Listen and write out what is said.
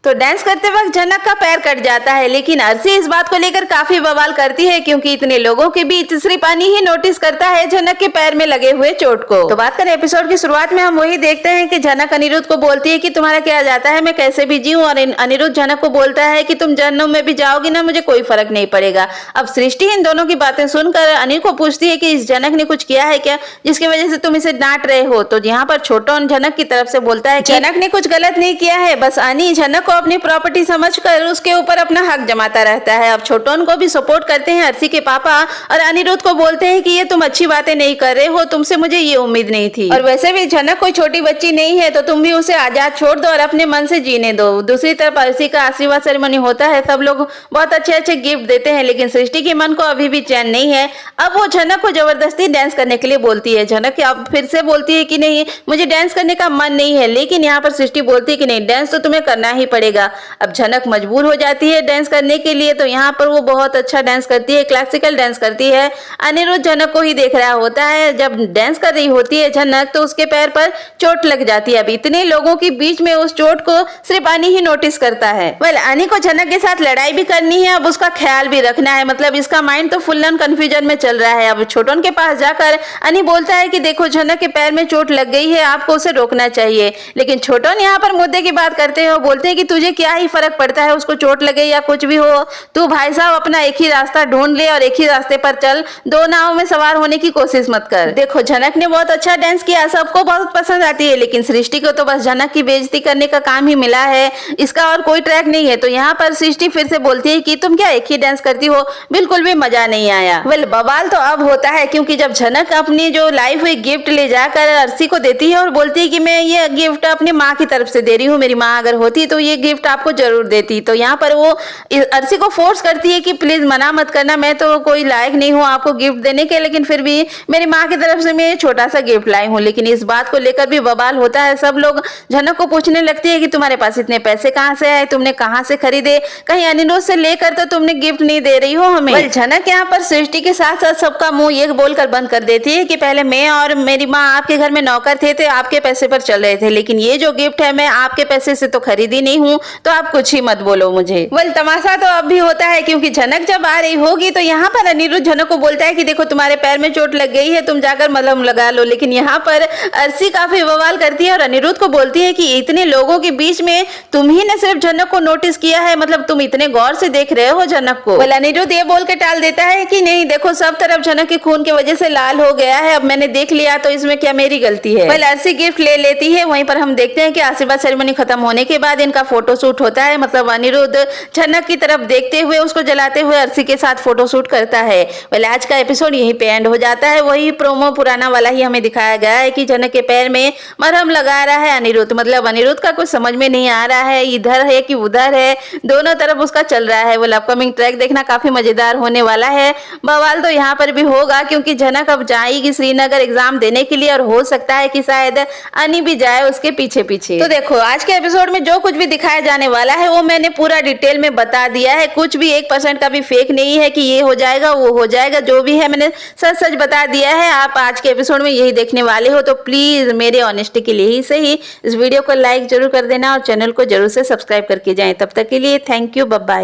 तो डांस करते वक्त जनक का पैर कट जाता है, लेकिन अर्शी इस बात को लेकर काफी बवाल करती है क्योंकि इतने लोगों के बीच श्रीपानी ही नोटिस करता है जनक के पैर में लगे हुए चोट को। तो बात करें एपिसोड की शुरुआत में, हम वही देखते हैं कि जनक अनिरुद्ध को बोलती है कि तुम्हारा क्या जाता है, मैं कैसे भी जीऊं, और अनिरुद्ध जनक को बोलता है कि तुम जन्म में भी जाओगी ना, मुझे कोई फर्क नहीं पड़ेगा। अब सृष्टि इन दोनों की बातें सुनकर अनिल को पूछती है कि इस जनक ने कुछ किया है क्या जिसकी वजह से तुम इसे डांट रहे हो। तो यहाँ पर छोटन जनक की तरफ से बोलता है जनक ने कुछ गलत नहीं किया है, बस अनी जनक को अपनी प्रॉपर्टी समझकर उसके ऊपर अपना हक जमाता रहता है। अब छोटन को भी सपोर्ट करते हैं अर्शी के पापा और अनिरुद्ध को बोलते हैं कि ये तुम अच्छी बातें नहीं कर रहे हो, तुमसे मुझे ये उम्मीद नहीं थी, और वैसे भी जनक कोई छोटी बच्ची नहीं है, तो तुम भी उसे आजाद छोड़ दो और अपने मन से जीने दो। दूसरी तरफ अर्शी का आशीर्वाद सेरेमनी होता है, सब लोग बहुत अच्छे अच्छे गिफ्ट देते हैं, लेकिन सृष्टि के मन को अभी भी चैन नहीं है। अब वो जनक को जबरदस्ती डांस करने के लिए बोलती है। जनक अब फिर से बोलती है कि नहीं, मुझे डांस करने का मन नहीं है, लेकिन यहाँ पर सृष्टि बोलती है कि नहीं, डांस तो तुम्हें करना ही पड़ेगा। अब जनक मजबूर हो जाती है डांस करने के लिए, तो यहाँ पर वो बहुत अच्छा डांस करती है, क्लासिकल डांस करती है। अनिरुद्ध जनक को ही देख रहा होता है। जब डांस कर रही होती है जनक, तो उसके पैर पर चोट लग जाती है। अब इतने लोगों के बीच में उस चोट को सिर्फ अनी ही नोटिस करता है। अनी को जनक के साथ लड़ाई भी करनी है, अब उसका ख्याल भी रखना है, मतलब इसका माइंड तो फुल ऑन कंफ्यूजन में चल रहा है। अब छोटन के पास जाकर अनी बोलता है कि देखो जनक के पैर में चोट लग गई है, आपको उसे रोकना चाहिए, लेकिन छोटन यहाँ पर मुद्दे की बात करते हो, बोलते हैं कि तुझे क्या ही फर्क पड़ता है, उसको चोट लगे या कुछ भी हो, तू भाई साहब अपना एक ही रास्ता ढूंढ ले और एक ही रास्ते पर चल, दो नाव में सवार होने की कोशिश मत कर। देखो जनक ने बहुत अच्छा डांस किया, सबको बहुत पसंद आती है, लेकिन सृष्टि को तो बस जनक की बेइज्जती करने का काम ही मिला है, इसका और कोई ट्रैक नहीं है। तो यहाँ पर सृष्टि फिर से बोलती है कि तुम क्या एक ही डांस करती हो, बिल्कुल भी मजा नहीं आया। बवाल तो अब होता है क्योंकि जब जनक अपनी जो लाइफ हुई गिफ्ट ले जाकर अर्शी को देती है और बोलती है कि मैं ये गिफ्ट अपनी माँ की तरफ से दे रही हूँ, मेरी माँ अगर होती तो ये गिफ्ट आपको जरूर देती, तो यहाँ पर वो अर्शी को फोर्स करती है कि प्लीज मना मत करना, मैं तो कोई लायक नहीं हूँ आपको गिफ्ट देने के, लेकिन फिर भी मेरी माँ की तरफ से मैं छोटा सा गिफ्ट लाई हूँ। लेकिन इस बात को लेकर भी बवाल होता है, सब लोग जनक को पूछने लगती है कि तुम्हारे पास इतने पैसे कहाँ से आए, तुमने कहाँ से खरीदे, कहीं अनिरुद्ध से लेकर तो तुमने गिफ्ट नहीं दे रही हो हमें। जनक यहाँ पर सृष्टि के साथ साथ सबका मुंह ये बोलकर बंद कर देती है कि पहले मैं और मेरी माँ आपके घर में नौकर थे, आपके पैसे पर चल रहे थे, लेकिन ये जो गिफ्ट है मैं आपके पैसे से तो खरीदी नहीं हूँ, तो आप कुछ ही मत बोलो मुझे। तमाशा तो अब भी होता है क्योंकि जनक जब आ रही होगी तो यहाँ पर अनिरुद्ध जनक को बोलता है कि देखो तुम्हारे पैर में चोट लग गई है, तुम जाकर मलहम लगा लो, लेकिन यहाँ पर अर्शी काफी बवाल करती है और अनिरुद्ध को बोलती है कि इतने लोगों के बीच में तुम ही ने सिर्फ जनक को नोटिस किया है, मतलब तुम इतने गौर से देख रहे हो जनक को। अनिरुद्ध ये बोल के टाल देता है कि नहीं देखो सब तरफ जनक के खून की वजह से लाल हो गया है, अब मैंने देख लिया तो इसमें क्या मेरी गलती है। अर्शी गिफ्ट ले लेती है। वहीं पर हम देखते हैं कि आशीर्वाद सेरेमनी खत्म होने के बाद इनका फोटो शूट होता है, मतलब अनिरुद्ध जनक की तरफ देखते हुए उसको जलाते हुए अर्शी के साथ फोटो शूट करता है। आज का एपिसोड यहीं पे एंड हो जाता है। वही प्रोमो पुराना वाला ही हमें दिखाया गया है कि जनक के पैर में मरहम लगा रहा है अनिरुद्ध, मतलब अनिरुद्ध का कुछ समझ में नहीं आ रहा है, इधर है कि उधर है, दोनों तरफ उसका चल रहा है। अपकमिंग ट्रैक देखना काफी मजेदार होने वाला है। बवाल तो यहाँ पर भी होगा क्योंकि जनक अब जाएगी श्रीनगर एग्जाम देने के लिए और हो सकता है कि शायद अनी भी जाए उसके पीछे पीछे। तो देखो आज के एपिसोड में जो कुछ भी दिखाया जाने वाला है वो मैंने पूरा डिटेल में बता दिया है, कुछ भी 1% का भी फेक नहीं है कि ये हो जाएगा वो हो जाएगा, जो भी है मैंने सच सच बता दिया है। आप आज के एपिसोड में यही देखने वाले हो, तो प्लीज मेरे ऑनेस्टी के लिए ही सही इस वीडियो को लाइक जरूर कर देना और चैनल को जरूर से सब्सक्राइब करके जाएं। तब तक के लिए थैंक यू, बाय बाय।